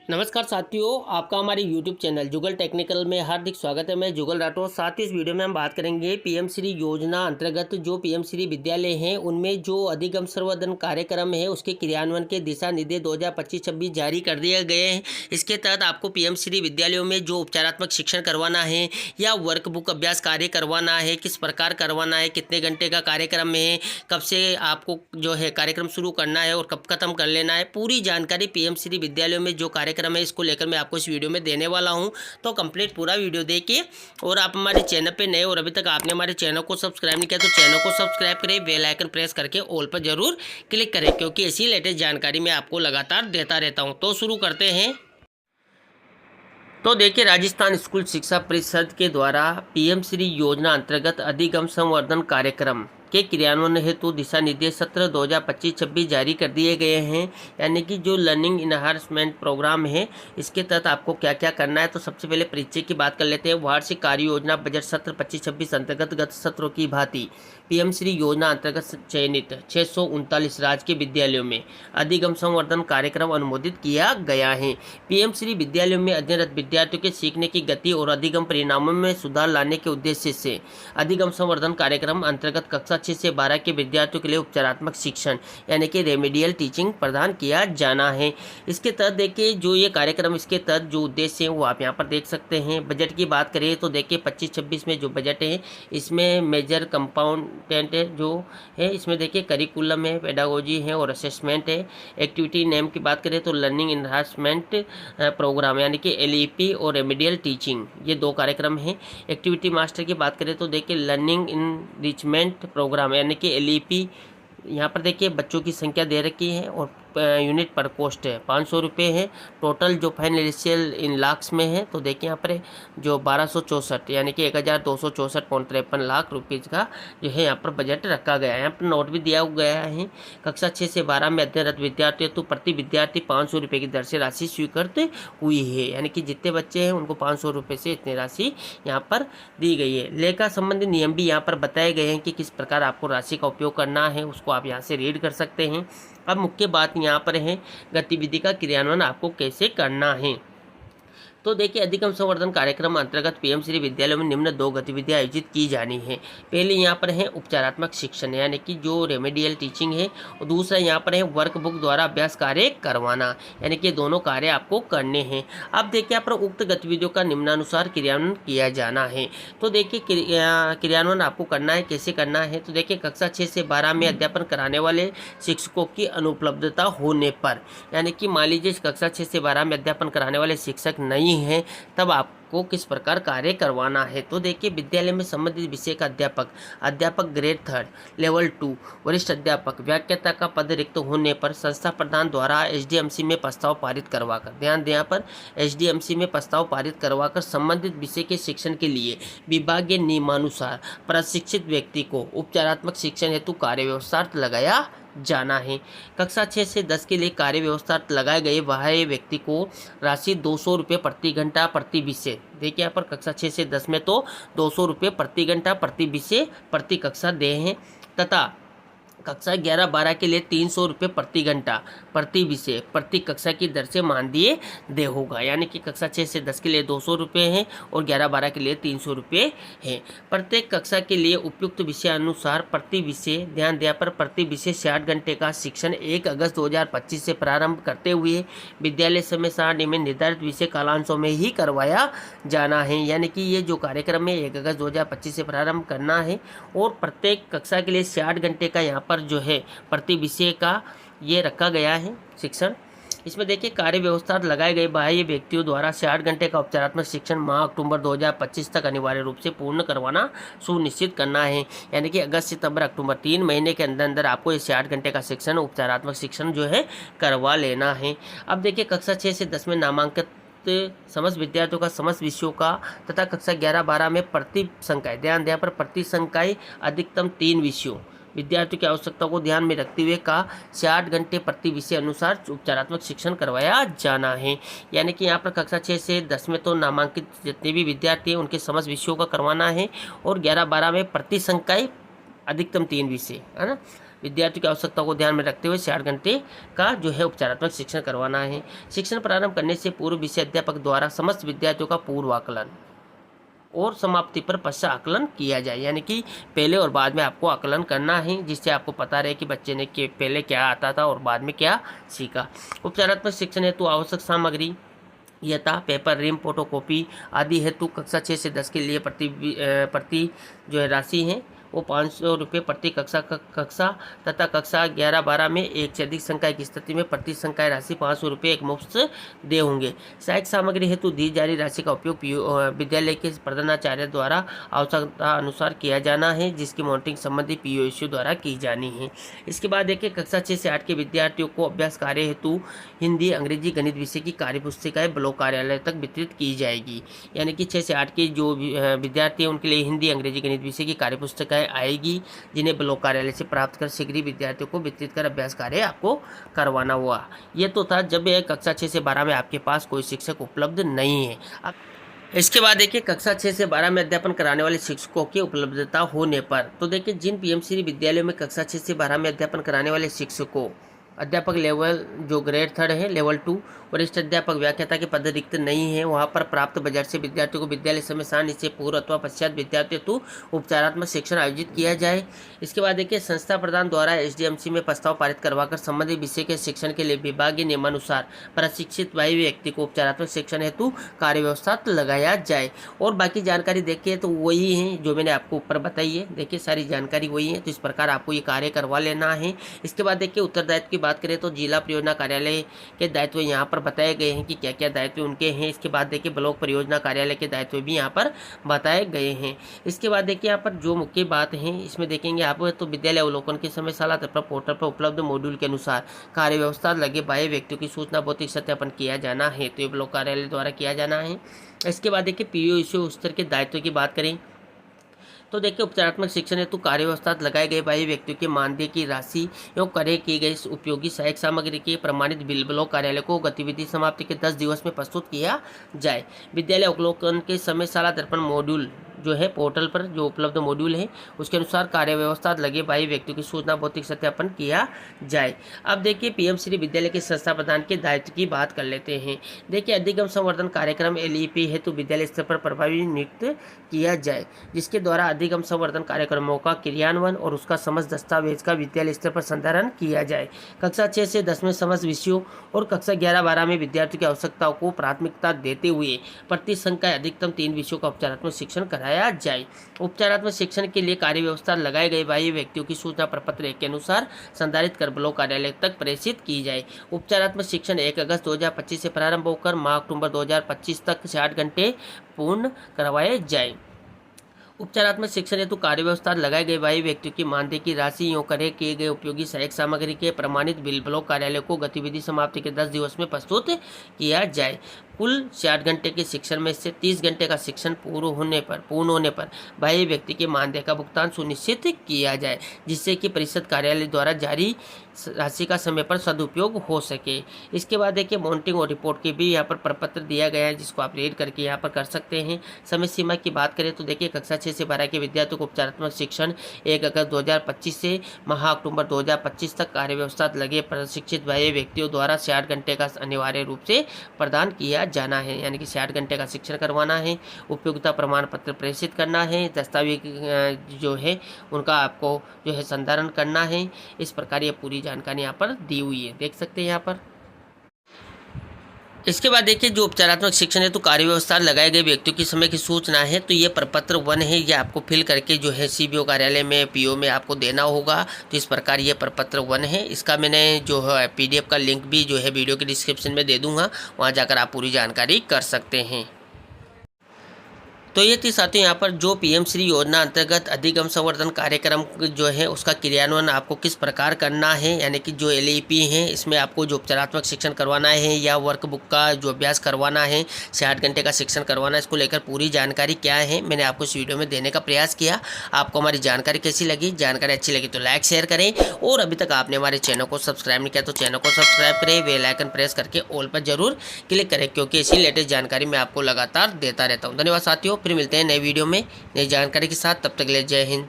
नमस्कार साथियों, आपका हमारे YouTube चैनल जुगल टेक्निकल में हार्दिक स्वागत है। मैं जुगल राठौर। साथ ही इस वीडियो में हम बात करेंगे पीएम श्री योजना अंतर्गत जो पीएम श्री विद्यालय हैं उनमें जो अधिगम संवर्धन कार्यक्रम है उसके क्रियान्वयन के दिशा निर्देश 2025-26 जारी कर दिए गए हैं। इसके तहत आपको पीएम श्री विद्यालयों में जो उपचारात्मक शिक्षण करवाना है या वर्कबुक अभ्यास कार्य करवाना है, किस प्रकार करवाना है, कितने घंटे का कार्यक्रम है, कब से आपको जो है कार्यक्रम शुरू करना है और कब खत्म कर लेना है, पूरी जानकारी पीएम श्री विद्यालयों में जो कार्यक्रम है इसको लेकर मैं आपको इस वीडियो में देने वाला हूं। तो कंप्लीट पूरा वीडियो देखिए। और आप हमारे चैनल पे नए और अभी तक आपने हमारे चैनल को सब्सक्राइब नहीं किया तो चैनल को सब्सक्राइब करें, बेल आइकन प्रेस करके ऑल पर जरूर क्लिक करें, क्योंकि ऐसी लेटेस्ट जानकारी मैं आपको लगातार देता रहता हूं। तो शुरू करते हैं। तो देखिए, राजस्थान स्कूल शिक्षा परिषद के द्वारा पीएम श्री योजना अंतर्गत अधिगम संवर्धन कार्यक्रम के क्रियान्वयन हेतु दिशा निर्देश सत्र 2025-26 जारी कर दिए गए हैं। यानी कि जो लर्निंग इनहांसमेंट प्रोग्राम है इसके तहत आपको क्या क्या करना है। तो सबसे पहले परिचय की बात कर लेते हैं। वार्षिक कार्य योजना बजट सत्र 25-26 अंतर्गत गत सत्रों की भांति पीएम श्री योजना अंतर्गत चयनित 639 राजकीय विद्यालयों में अधिगम संवर्धन कार्यक्रम अनुमोदित किया गया है। पीएम श्री विद्यालयों में अध्ययनरत विद्यार्थियों के सीखने की गति और अधिगम परिणामों में सुधार लाने के उद्देश्य से अधिगम संवर्धन कार्यक्रम अंतर्गत कक्षा 6 से 12 के विद्यार्थियों के लिए उपचारात्मक शिक्षण यानी कि रेमेडियल टीचिंग प्रदान किया जाना है। इसके तहत देखिए जो ये कार्यक्रम, इसके तहत जो उद्देश्य है वो आप यहाँ पर देख सकते हैं। बजट की बात करें तो देखिए 25-26 में जो बजट है इसमें मेजर कंपाउंडेंट जो है, इसमें देखिए करिकुलम है, पेडागोजी है और असेसमेंट है। एक्टिविटी नेम की बात करें तो लर्निंग इनहांसमेंट प्रोग्राम यानी कि LEP और रेमेडियल टीचिंग, ये दो कार्यक्रम हैं। एक्टिविटी मास्टर की बात करें तो देखिए लर्निंग इनरिचमेंट प्रोग्राम यानी कि LEP, यहाँ पर देखिए बच्चों की संख्या दे रखी है और यूनिट पर कॉस्ट है 500 रुपये है। टोटल जो फाइनेंशियल इन लाख्स में है तो देखिए यहाँ पर जो 1264 यानी कि 1264.53 लाख रुपीज़ का जो है यहाँ पर बजट रखा गया है। यहाँ पर नोट भी दिया गया है। कक्षा 6 से 12 में अध्ययनरत विद्यार्थी तो प्रति विद्यार्थी 500 रुपये की दर से राशि स्वीकृत हुई है। यानी कि जितने बच्चे हैं उनको 500 रुपये से इतनी राशि यहाँ पर दी गई है। लेखा संबंधी नियम भी यहाँ पर बताए गए हैं कि किस प्रकार आपको राशि का उपयोग करना है, उसको आप यहाँ से रीड कर सकते हैं। अब मुख्य बात यहाँ पर है गतिविधि का क्रियान्वयन आपको कैसे करना है। तो देखिए अधिगम संवर्धन कार्यक्रम अंतर्गत पीएम श्री विद्यालयों में निम्न 2 गतिविधियां आयोजित की जानी है। पहले यहाँ पर है उपचारात्मक शिक्षण यानी कि जो रेमेडियल टीचिंग है, और दूसरा यहाँ पर है वर्कबुक द्वारा अभ्यास कार्य करवाना, यानी कि दोनों कार्य आपको करने हैं। अब देखिए यहाँ पर उक्त गतिविधियों का निम्नानुसार क्रियान्वयन किया जाना है। तो देखिए क्रियान्वयन आपको करना है, कैसे करना है। तो देखिए कक्षा 6 से 12 में अध्यापन कराने वाले शिक्षकों की अनुपलब्धता होने पर, यानी कि मान लीजिए कक्षा 6 से 12 में अध्यापन कराने वाले शिक्षक नहीं है, तब आपको किस प्रकार कार्य करवाना है। तो देखिए विद्यालय में संबंधित विषय का अध्यापक ग्रेड 3 लेवल 2 वरिष्ठ अध्यापक व्याख्याता का पद रिक्त होने पर संस्था प्रधान द्वारा SDMC में प्रस्ताव पारित करवाकर, ध्यान दें यहाँ पर SDMC में प्रस्ताव पारित करवाकर संबंधित विषय के शिक्षण के लिए विभागीय नियमानुसार प्रशिक्षित व्यक्ति को उपचारात्मक शिक्षण हेतु कार्य व्यवस्था लगाया जाना है। कक्षा 6 से 10 के लिए कार्य व्यवस्था लगाए गए बाह्य व्यक्ति को राशि 200 रुपये प्रति घंटा प्रति विषय, देखिए यहाँ पर कक्षा 6 से 10 में तो 200 रुपये प्रति घंटा प्रति विषय प्रति कक्षा दे हैं, तथा कक्षा 11-12 के लिए 300 रुपये प्रति घंटा प्रति विषय प्रति कक्षा की दर से मानदेय दे होगा। यानी कि कक्षा 6 से 10 के लिए 200 रुपये हैं और 11-12 के लिए 300 रुपये हैं। प्रत्येक कक्षा के लिए उपयुक्त विषय अनुसार प्रति विषय, ध्यान दिया पर प्रति विषय 60 घंटे का शिक्षण 1 अगस्त 2025 से प्रारंभ करते हुए विद्यालय समय सारणी में निर्धारित विषय कालांशों में ही करवाया जाना है। यानी कि ये जो कार्यक्रम है 1 अगस्त 2025 से प्रारंभ करना है और प्रत्येक कक्षा के लिए 60 घंटे का यहाँ पर जो है प्रति विषय का ये रखा गया है शिक्षण। इसमें देखिए कार्य व्यवस्था लगाए गए बाह्य व्यक्तियों द्वारा 60 घंटे का उपचारात्मक शिक्षण माह अक्टूबर 2025 तक अनिवार्य रूप से पूर्ण करवाना सुनिश्चित करना है। यानी कि अगस्त सितंबर अक्टूबर 3 महीने के अंदर अंदर आपको ये 60 घंटे का शिक्षण उपचारात्मक शिक्षण जो है करवा लेना है। अब देखिए कक्षा 6 से 10 में नामांकित समस्त विद्यार्थियों का समस्त विषयों का तथा कक्षा 11-12 में प्रति संकाय, ध्यान दें पर प्रति संकाय अधिकतम 3 विषयों विद्यार्थियों की आवश्यकता को ध्यान में रखते हुए का 60 घंटे प्रति विषय अनुसार उपचारात्मक शिक्षण करवाया जाना है। यानी कि यहाँ पर कक्षा 6 से 10 में तो नामांकित जितने भी विद्यार्थी हैं उनके समस्त विषयों का करवाना है और 11-12 में प्रति संकाय अधिकतम 3 विषय, है ना। विद्यार्थियों की आवश्यकता को ध्यान में रखते हुए 60 घंटे का जो है उपचारात्मक शिक्षण करवाना है। शिक्षण प्रारंभ करने से पूर्व विषय अध्यापक द्वारा समस्त विद्यार्थियों का पूर्वाकलन और समाप्ति पर पश्चात आकलन किया जाए, यानी कि पहले और बाद में आपको आकलन करना है, जिससे आपको पता रहे कि बच्चे ने पहले क्या आता था और बाद में क्या सीखा। उपचारात्मक शिक्षण हेतु आवश्यक सामग्री यथा पेपर, रिम, फोटोकॉपी आदि हेतु कक्षा 6 से 10 के लिए प्रति जो है राशि है वो 500 रुपये प्रति कक्षा तथा कक्षा 11-12 में एक से अधिक संकाय की स्थिति में प्रति संकाय राशि 500 रुपये एक मुफ्त दे होंगे। सहायक सामग्री हेतु दी जा रही राशि का उपयोग विद्यालय के प्रधानाचार्य द्वारा आवश्यकता अनुसार किया जाना है, जिसकी मॉनिटरिंग संबंधी POSU द्वारा की जानी है। इसके बाद देखिए कक्षा 6 से 8 के विद्यार्थियों को अभ्यास कार्य हेतु हिंदी, अंग्रेजी, गणित विषय की कार्य पुस्तिकाएँ ब्लॉक कार्यालय तक वितरित की जाएगी, यानी कि 6 से 8 के जो विद्यार्थी हैं उनके लिए हिंदी, अंग्रेजी, गणित विषय की कार्य पुस्तिकाएँ आएगी, जिन्हें ब्लॉक कार्यालय से प्राप्त कर शीघ्र ही विद्यार्थियों को वितरित कर अभ्यास कार्य आपको करवाना हुआ। ये तो था जब कक्षा 6 से 12 में आपके पास कोई शिक्षक उपलब्ध नहीं है। अब इसके बाद देखिए कक्षा 6 से 12 में अध्यापन कराने वाले शिक्षकों की उपलब्धता होने पर, तो देखिए जिन PM श्री विद्यालयों में कक्षा 6 से 12 में अध्यापन कराने वाले शिक्षकों अध्यापक लेवल जो ग्रेड 3 है, लेवल 2 वरिष्ठ अध्यापक व्याख्याता के पद रिक्त नहीं है, वहां पर प्राप्त बजट से विद्यार्थियों को विद्यालय समय सारणी से पूर्व अथवा पश्चात विद्यार्थियों हेतु उपचारात्मक शिक्षण आयोजित किया जाए। इसके बाद देखिए संस्था प्रधान द्वारा SDMC में प्रस्ताव पारित करवाकर संबंधित विषय के शिक्षण के लिए विभागीय नियमानुसार प्रशिक्षित वायु व्यक्ति को उपचारात्मक शिक्षण हेतु कार्य व्यवस्था लगाया जाए। और बाकी जानकारी देखिए तो वही है जो मैंने आपको ऊपर बताई है, देखिए सारी जानकारी वही है, तो इस प्रकार आपको ये कार्य करवा लेना है। इसके बाद देखिए उत्तरदायित्व की बात करें तो जिला परियोजना कार्यालय के दायित्व यहाँ पर बताए गए हैं कि क्या क्या दायित्व उनके हैं। इसके बाद देखिए ब्लॉक परियोजना कार्यालय के दायित्व भी यहाँ पर बताए गए हैं। इसके बाद देखिए यहाँ पर जो मुख्य बात है इसमें देखेंगे आप तो विद्यालय अवलोकन के समय साला तथा पोर्टल पर उपलब्ध मॉड्यूल के अनुसार कार्य व्यवस्था लगे बाह्य व्यक्तियों की सूचना भौतिक सत्यापन किया जाना है, तो ये ब्लॉक कार्यालय द्वारा किया जाना है। इसके बाद देखिए POSU स्तर के दायित्व की बात करें तो देखिए उपचारात्मक शिक्षण हेतु कार्य व्यवस्था लगाए गए बाह्य व्यक्तियों के मानदेय की राशि एवं क्रय की गई उपयोगी सहायक सामग्री के प्रमाणित बिल ब्लॉक कार्यालय को गतिविधि समाप्ति के 10 दिवस में प्रस्तुत किया जाए। विद्यालय अवलोकन के समय साला दर्पण मॉड्यूल जो है पोर्टल पर जो उपलब्ध मॉड्यूल है उसके अनुसार कार्य व्यवस्था लगे बाह्य व्यक्तियों की सूचना भौतिक सत्यापन किया जाए। अब देखिए PM श्री विद्यालय के संस्था प्रधान के दायित्व की बात कर लेते हैं। देखिए अधिगम संवर्धन कार्यक्रम LEP हेतु विद्यालय स्तर पर प्रभावी नियुक्त किया जाए, जिसके द्वारा अधिगम संवर्धन कार्यक्रमों का क्रियान्वयन और उसका समस्त दस्तावेज का विद्यालय स्तर पर संधारण किया जाए। कक्षा 6 से 10 में समस्त विषयों और कक्षा 11-12 में विद्यार्थियों की आवश्यकताओं को प्राथमिकता देते हुए प्रति संकाय अधिकतम 3 विषयों का उपचारात्मक शिक्षण कराया जाए। उपचारात्मक शिक्षण के लिए कार्य व्यवस्था लगाए गए बाह्य व्यक्तियों की सूचना प्रपत्र 1 के अनुसार संधारित कर ब्लॉक कार्यालय तक प्रेषित की जाए। उपचारात्मक शिक्षण 1 अगस्त 2025 से प्रारंभ होकर माह अक्टूबर 2025 तक 60 घंटे पूर्ण करवाए जाए। उपचारात्मक शिक्षण हेतु कार्य व्यवस्था लगाए गए बाह्य व्यक्तियों की मानदेय की राशि यूँ क्रय किए गए उपयोगी सहायक सामग्री के प्रमाणित बिल ब्लॉक कार्यालय को गतिविधि समाप्ति के 10 दिवस में प्रस्तुत किया जाए। कुल 60 घंटे के शिक्षण में से 30 घंटे का शिक्षण पूर्ण होने पर बाह्य व्यक्ति के मानदेय का भुगतान सुनिश्चित किया जाए, जिससे कि परिषद कार्यालय द्वारा जारी राशि का समय पर सदुपयोग हो सके। इसके बाद देखिए मॉनिटरिंग और रिपोर्ट के भी यहाँ पर प्रपत्र दिया गया है, जिसको आप रीड करके यहाँ पर कर सकते हैं। समय सीमा की बात करें तो देखिए कक्षा 6 से 12 के विद्यार्थियों को उपचारात्मक शिक्षण 1 अगस्त 2025 से माह अक्टूबर 2025 तक कार्य व्यवस्था लगे प्रशिक्षित बाह्य व्यक्तियों द्वारा 60 घंटे का अनिवार्य रूप से प्रदान किया जाना है, यानी कि 60 घंटे का शिक्षण करवाना है। उपयोगिता प्रमाण पत्र प्रेषित करना है, दस्तावेज जो है उनका आपको जो है संधारण करना है। इस प्रकार ये पूरी जानकारी यहाँ पर दी हुई है, देख सकते हैं यहाँ पर। इसके बाद देखिए जो उपचारात्मक शिक्षण है तो कार्य व्यवस्था लगाए गए व्यक्तियों की समय की सूचना है, तो ये प्रपत्र 1 है, ये आपको फिल करके जो है CBO कार्यालय में PO में आपको देना होगा। तो इस प्रकार ये प्रपत्र 1 है। इसका मैंने जो है PDF का लिंक भी जो है वीडियो के डिस्क्रिप्शन में दे दूंगा, वहाँ जाकर आप पूरी जानकारी कर सकते हैं। तो ये थी साथियों यहाँ पर जो PM श्री योजना अंतर्गत अधिगम संवर्धन कार्यक्रम जो है उसका क्रियान्वयन आपको किस प्रकार करना है, यानी कि जो LEP है इसमें आपको जो उपचारात्मक शिक्षण करवाना है या वर्कबुक का जो अभ्यास करवाना है, 60 घंटे का शिक्षण करवाना है, इसको लेकर पूरी जानकारी क्या है मैंने आपको इस वीडियो में देने का प्रयास किया। आपको हमारी जानकारी कैसी लगी? जानकारी अच्छी लगी तो लाइक शेयर करें, और अभी तक आपने हमारे चैनल को सब्सक्राइब नहीं किया तो चैनल को सब्सक्राइब करें, बेल आइकन प्रेस करके ऑल पर जरूर क्लिक करें, क्योंकि इसी लेटेस्ट जानकारी मैं आपको लगातार देता रहता हूँ। धन्यवाद साथियों, फिर मिलते हैं नए वीडियो में नई जानकारी के साथ, तब तक के लिए जय हिंद।